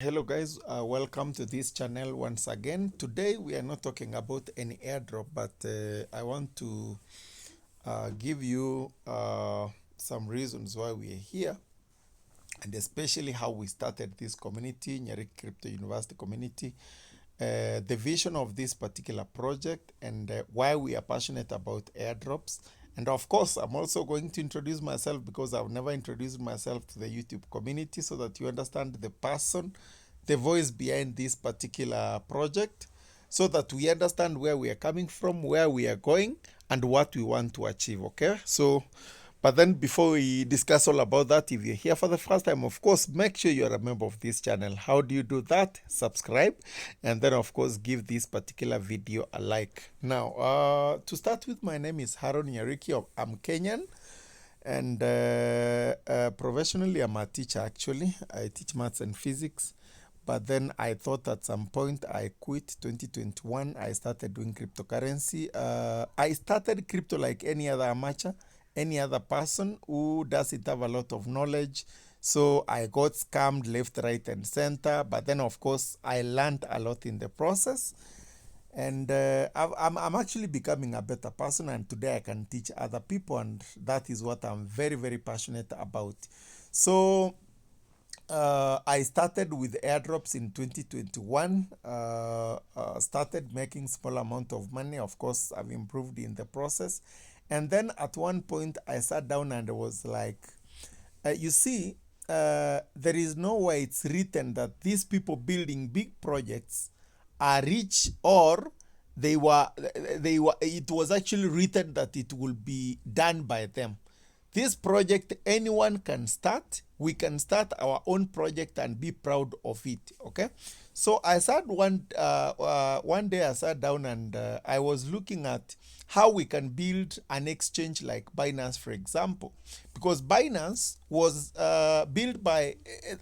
Hello guys, welcome to this channel once again. Today we are not talking about any airdrop, but I want to give you some reasons why we are here, and especially how we started this community, Nyeri Crypto University community, the vision of this particular project, and why we are passionate about airdrops. And of course, I'm also going to introduce myself because I've never introduced myself to the YouTube community so that you understand the person, the voice behind this particular project, so that we understand where we are coming from, where we are going, and what we want to achieve. Okay, so but then before we discuss all about that, if you're here for the first time, of course, make sure you're a member of this channel. How do you do that? Subscribe, and then of course give this particular video a like. Now, to start with, my name is Haron Yariki. I'm Kenyan, and professionally I'm a teacher. Actually, I teach maths and physics. But then I thought at some point I quit 2021. I started doing cryptocurrency. I started crypto like any other amateur, any other person who doesn't have a lot of knowledge. So I got scammed left, right, and center. But then, of course, I learned a lot in the process. And I'm actually becoming a better person. And today I can teach other people. And that is what I'm very, very passionate about. So I started with airdrops in 2021. Started making small amount of money. Of course, I've improved in the process. And then at one point, I sat down and I was like, you see, there is no way it's written that these people building big projects are rich, or they were it was actually written that it will be done by them. This project anyone can start. We can start our own project and be proud of it. Okay, so I sat one day I sat down and I was looking at how we can build an exchange like Binance, for example, because Binance was built by,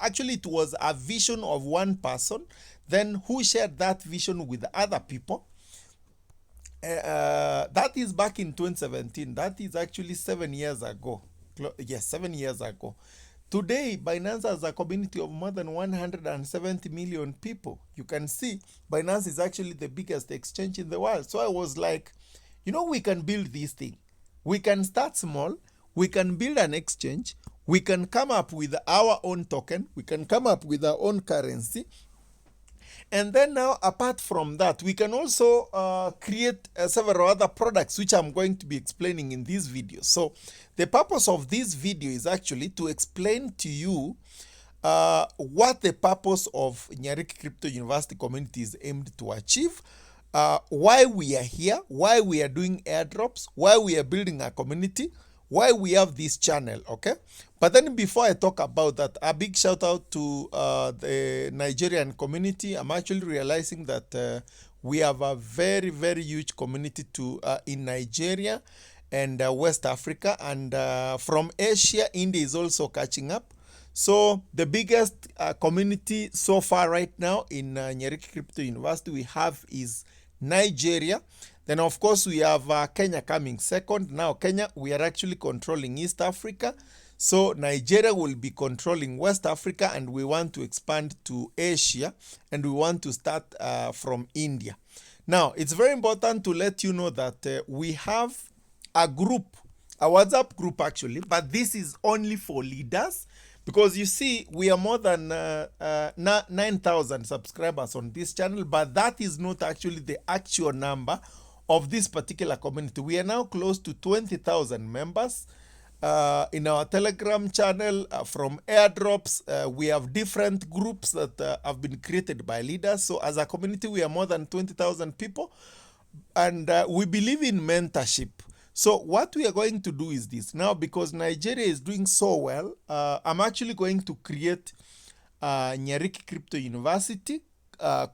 actually it was a vision of one person, then who shared that vision with other people. That is back in 2017. That is actually 7 years ago. Yes, 7 years ago. Today, Binance has a community of more than 170 million people. You can see Binance is actually the biggest exchange in the world. So I was like, we can build this thing. We can start small. We can build an exchange. We can come up with our own token. We can come up with our own currency. And then now, apart from that, we can also create several other products, which I'm going to be explaining in this video. So the purpose of this video is actually to explain to you what the purpose of Nyariki Crypto University community is aimed to achieve, why we are here, why we are doing airdrops, why we are building a community, why we have this channel. Okay, but then before I talk about that, a big shout out to the Nigerian community. I'm actually realizing that we have a very, very huge community in Nigeria and West Africa, and from Asia. India is also catching up. So the biggest community so far right now in Nyerere Crypto University we have is Nigeria. Then of course we have Kenya coming second. Now Kenya, we are actually controlling East Africa. So Nigeria will be controlling West Africa, and we want to expand to Asia, and we want to start from India. Now, it's very important to let you know that we have a group, a WhatsApp group actually, but this is only for leaders, because you see, we are more than 9,000 subscribers on this channel, but that is not actually the actual number of this particular community. We are now close to 20,000 members. In our Telegram channel, from airdrops, we have different groups that have been created by leaders. So as a community, we are more than 20,000 people, and we believe in mentorship. So what we are going to do is this. Now, because Nigeria is doing so well, I'm actually going to create Nyariki Crypto University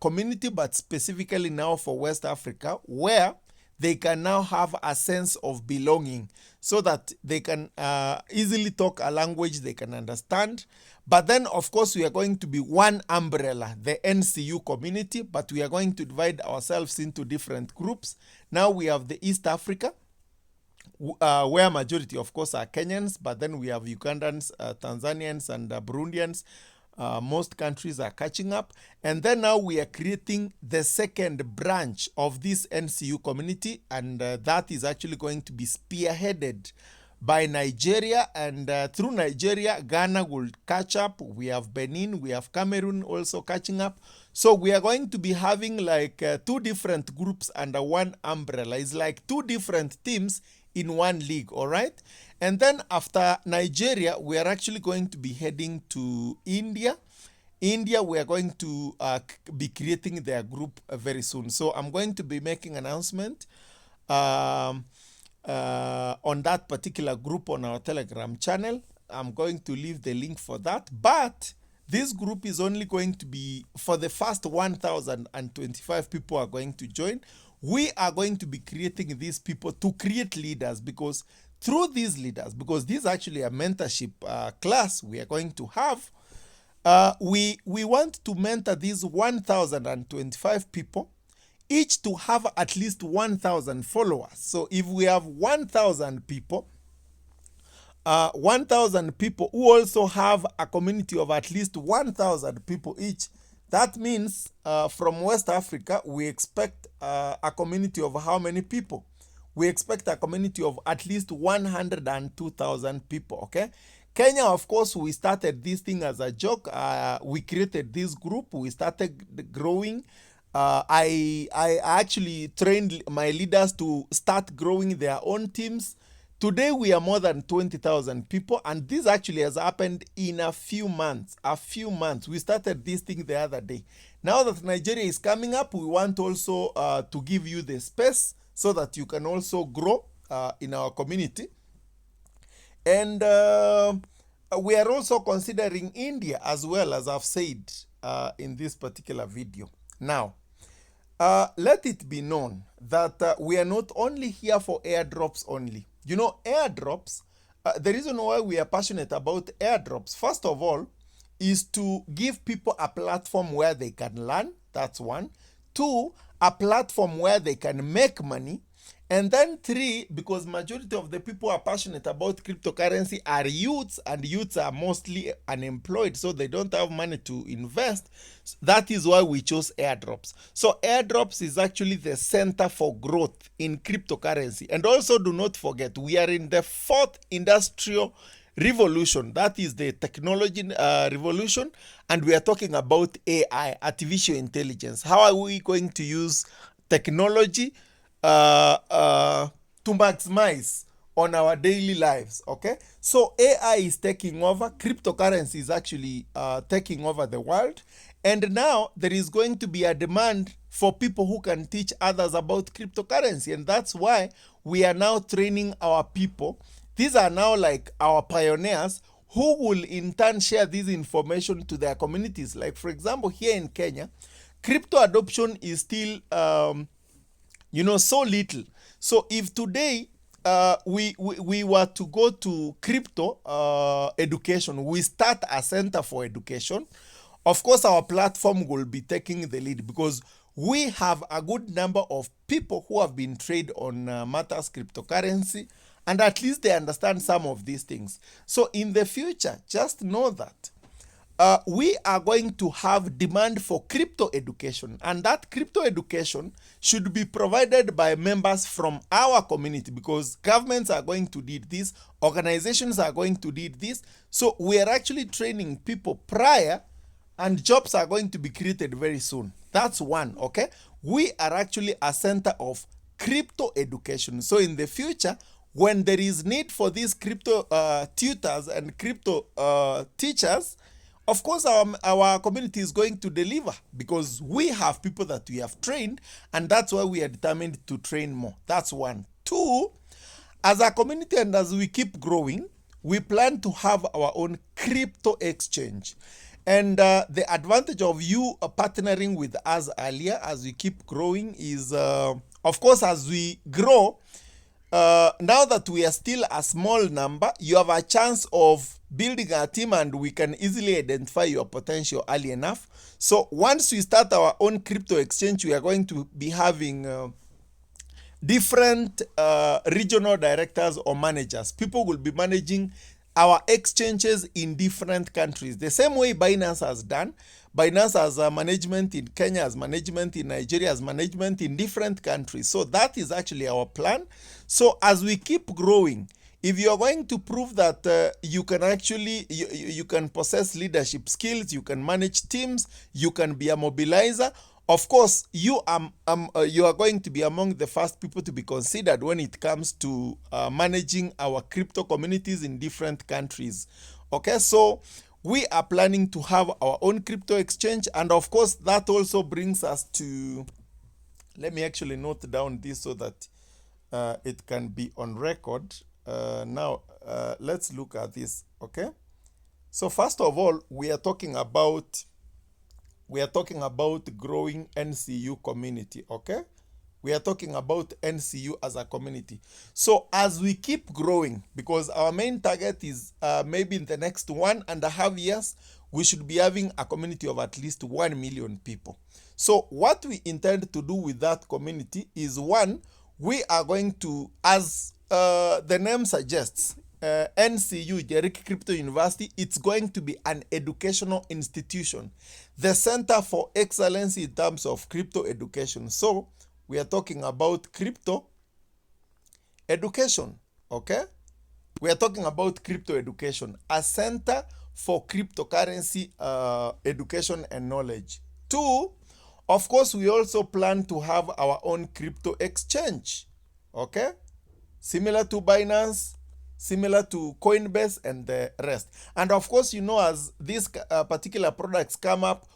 community, but specifically now for West Africa, where they can now have a sense of belonging, so that they can easily talk a language they can understand. But then, of course, we are going to be one umbrella, the NCU community, but we are going to divide ourselves into different groups. Now we have the East Africa, where majority, of course, are Kenyans, but then we have Ugandans, Tanzanians, and Burundians. Most countries are catching up. And then now we are creating the second branch of this NCU community, and that is actually going to be spearheaded by Nigeria. And through Nigeria, Ghana will catch up. We have Benin, we have Cameroon also catching up. So we are going to be having like two different groups under one umbrella. It's like two different teams in one league, all right? And then after Nigeria, we are actually going to be heading to India. India, we are going to be creating their group very soon. So I'm going to be making an announcement on that particular group on our Telegram channel. I'm going to leave the link for that. But this group is only going to be for the first 1,025 people are going to join. We are going to be creating these people to create leaders, because through these leaders, because this is actually a mentorship class we are going to have, we want to mentor these 1,025 people, each to have at least 1,000 followers. So if we have 1,000 people, 1,000 people who also have a community of at least 1,000 people each, that means from West Africa, we expect a community of how many people? We expect a community of at least 102,000 people, okay? Kenya, of course, we started this thing as a joke. We created this group. We started growing. I actually trained my leaders to start growing their own teams. Today, we are more than 20,000 people, and this actually has happened in a few months. We started this thing the other day. Now that Nigeria is coming up, we want also to give you the space so that you can also grow in our community. And we are also considering India as well, as I've said in this particular video. Now, let it be known that we are not only here for airdrops only. You know, airdrops, the reason why we are passionate about airdrops, first of all, is to give people a platform where they can learn. That's one. Two, a platform where they can make money. And then three, because majority of the people who are passionate about cryptocurrency are youths, and youths are mostly unemployed, so they don't have money to invest. That is why we chose airdrops. So airdrops is actually the center for growth in cryptocurrency. And also do not forget, we are in the fourth industrial revolution. That is the technology revolution. And we are talking about AI, artificial intelligence. How are we going to use technology to maximize on our daily lives? Okay, so AI is taking over. Cryptocurrency is actually taking over the world, and now there is going to be a demand for people who can teach others about cryptocurrency, and that's why we are now training our people. These are now like our pioneers who will in turn share this information to their communities. Like, for example, here in Kenya, crypto adoption is still so little. So if today we were to go to crypto education, we start a center for education, of course our platform will be taking the lead, because we have a good number of people who have been trained on matters cryptocurrency, and at least they understand some of these things. So in the future, just know that we are going to have demand for crypto education, and that crypto education should be provided by members from our community, because governments are going to need this, organizations are going to need this. So we are actually training people prior, and jobs are going to be created very soon. That's one, okay? We are actually a center of crypto education. So in the future, when there is need for these crypto tutors and crypto teachers, of course, our community is going to deliver, because we have people that we have trained, and that's why we are determined to train more. That's one. Two, as a community and as we keep growing, we plan to have our own crypto exchange. And the advantage of you partnering with us earlier as we keep growing is, of course, as we grow, now that we are still a small number, you have a chance of building a team, and we can easily identify your potential early enough. So once we start our own crypto exchange, we are going to be having different regional directors or managers. People will be managing our exchanges in different countries. The same way Binance has done. Binance has management in Kenya, has management in Nigeria, has management in different countries. So that is actually our plan. So as we keep growing, if you are going to prove that you can actually, you can possess leadership skills, you can manage teams, you can be a mobilizer, of course, you are going to be among the first people to be considered when it comes to managing our crypto communities in different countries. Okay, so we are planning to have our own crypto exchange, and of course, that also brings us to, let me actually note down this so that it can be on record. Now, let's look at this, okay? So first of all, we are talking about growing NCU community, okay? We are talking about NCU as a community. So as we keep growing, because our main target is maybe in the next 1.5 years, we should be having a community of at least 1 million people. So what we intend to do with that community is, one, we are going to, as the name suggests, NCU, Jericho Crypto University, it's going to be an educational institution, the Center for Excellence in terms of crypto education. So we are talking about crypto education, okay? We are talking about crypto education, a center for cryptocurrency education and knowledge. Two, of course, we also plan to have our own crypto exchange, okay? Similar to Binance, similar to Coinbase and the rest. And of course, you know, as these particular products come up,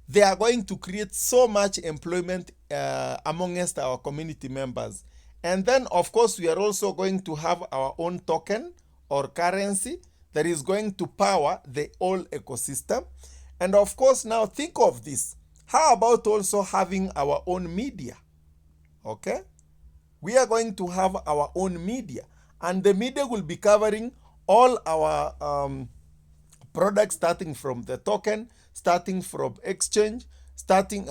they are going to create so much employment amongst our community members. And then, of course, we are also going to have our own token or currency that is going to power the whole ecosystem. And of course, now think of this. How about also having our own media? Okay? We are going to have our own media, and the media will be covering all our products, starting from the token, starting from exchange, starting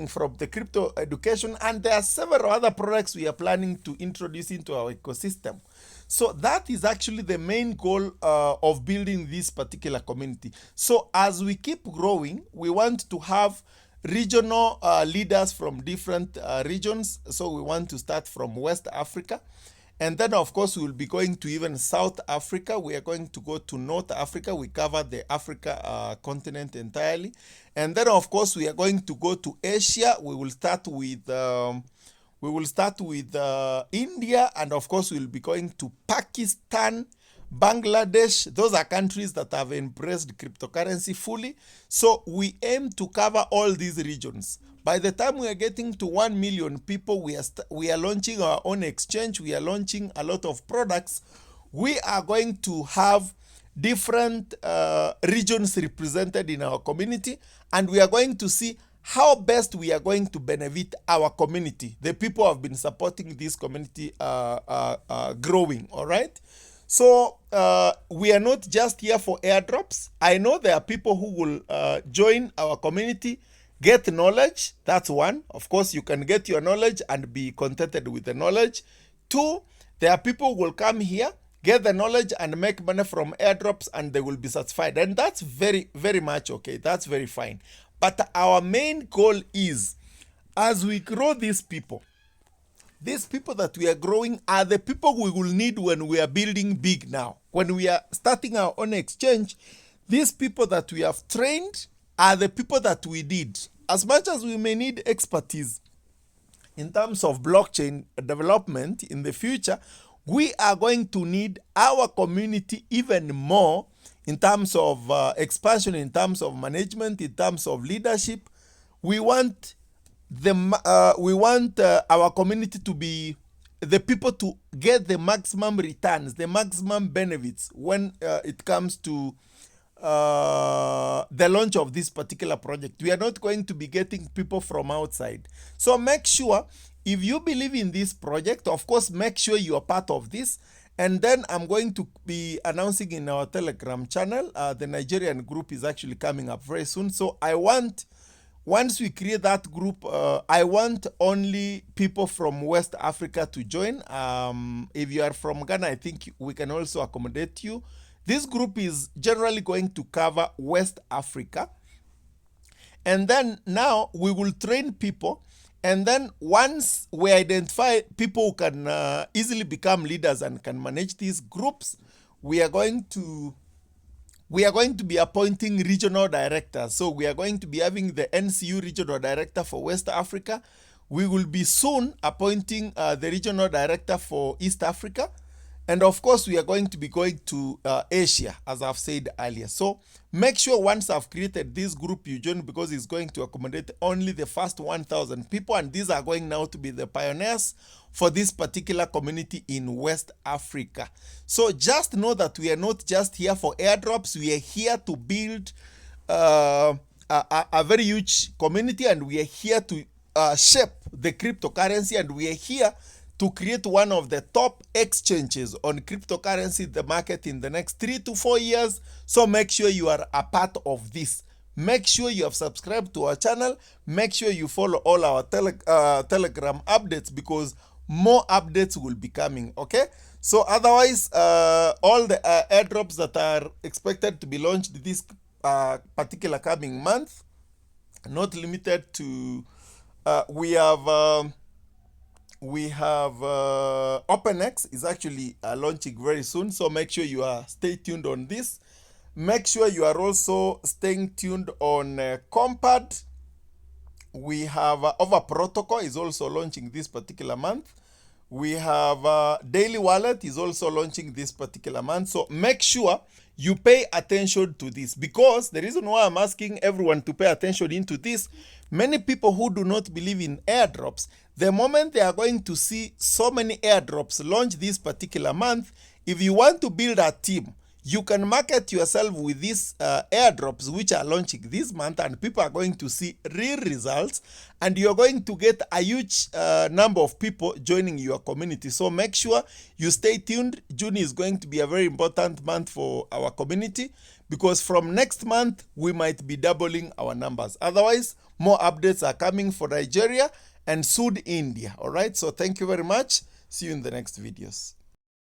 from the crypto education, and there are several other products we are planning to introduce into our ecosystem. So that is actually the main goal of building this particular community. So as we keep growing, we want to have regional leaders from different regions. So we want to start from West Africa. And then, of course, we will be going to even South Africa. We are going to go to North Africa. We cover the Africa continent entirely. And then, of course, we are going to go to Asia. We will start with India. And, of course, we'll be going to Pakistan, Bangladesh. Those are countries that have embraced cryptocurrency fully. So we aim to cover all these regions. By the time we are getting to 1 million people, we are launching our own exchange. We are launching a lot of products. We are going to have different regions represented in our community, and we are going to see how best we are going to benefit our community. The people have been supporting this community growing, all right? So we are not just here for airdrops. I know there are people who will join our community, get knowledge. That's one. Of course, you can get your knowledge and be contented with the knowledge. Two, there are people who will come here, get the knowledge and make money from airdrops, and they will be satisfied. And that's very, very much okay. That's very fine. But our main goal is, as we grow these people that we are growing are the people we will need when we are building big now. When we are starting our own exchange, these people that we have trained are the people that we need. As much as we may need expertise in terms of blockchain development in the future, we are going to need our community even more in terms of expansion, in terms of management, in terms of leadership. We want our community to be the people to get the maximum returns, the maximum benefits when it comes to the launch of this particular project. We are not going to be getting people from outside. So make sure, if you believe in this project, of course, make sure you are part of this. And then I'm going to be announcing in our Telegram channel. The Nigerian group is actually coming up very soon. So I want, once we create that group, I want only people from West Africa to join. If you are from Ghana, I think we can also accommodate you. This group is generally going to cover West Africa. And then now we will train people. And then once we identify people who can easily become leaders and can manage these groups, we are going to be appointing regional directors. So we are going to be having the NCU regional director for West Africa. We will be soon appointing the regional director for East Africa. And of course, we are going to be going to Asia, as I've said earlier. So make sure once I've created this group, you join, because it's going to accommodate only the first 1,000 people. And these are going now to be the pioneers for this particular community in West Africa. So just know that we are not just here for airdrops. We are here to build a very huge community, and we are here to shape the cryptocurrency, and we are here to create one of the top exchanges on cryptocurrency, the market in the next 3 to 4 years. So make sure you are a part of this. Make sure you have subscribed to our channel. Make sure you follow all our Telegram updates, because more updates will be coming, okay? So otherwise, all the airdrops that are expected to be launched this particular coming month, not limited to, we have OpenX is actually launching very soon, so make sure you are stay tuned on this. Make sure you are also staying tuned on Compad. We have Over Protocol is also launching this particular month. We have Daily Wallet is also launching this particular month. So make sure you pay attention to this, because the reason why I'm asking everyone to pay attention into this, many people who do not believe in airdrops, the moment they are going to see so many airdrops launch this particular month, if you want to build a team, you can market yourself with these airdrops which are launching this month, and people are going to see real results, and you're going to get a huge number of people joining your community. So make sure you stay tuned. June is going to be a very important month for our community, because from next month we might be doubling our numbers. Otherwise, more updates are coming for Nigeria and soon India. All right, so thank you very much. See you in the next videos.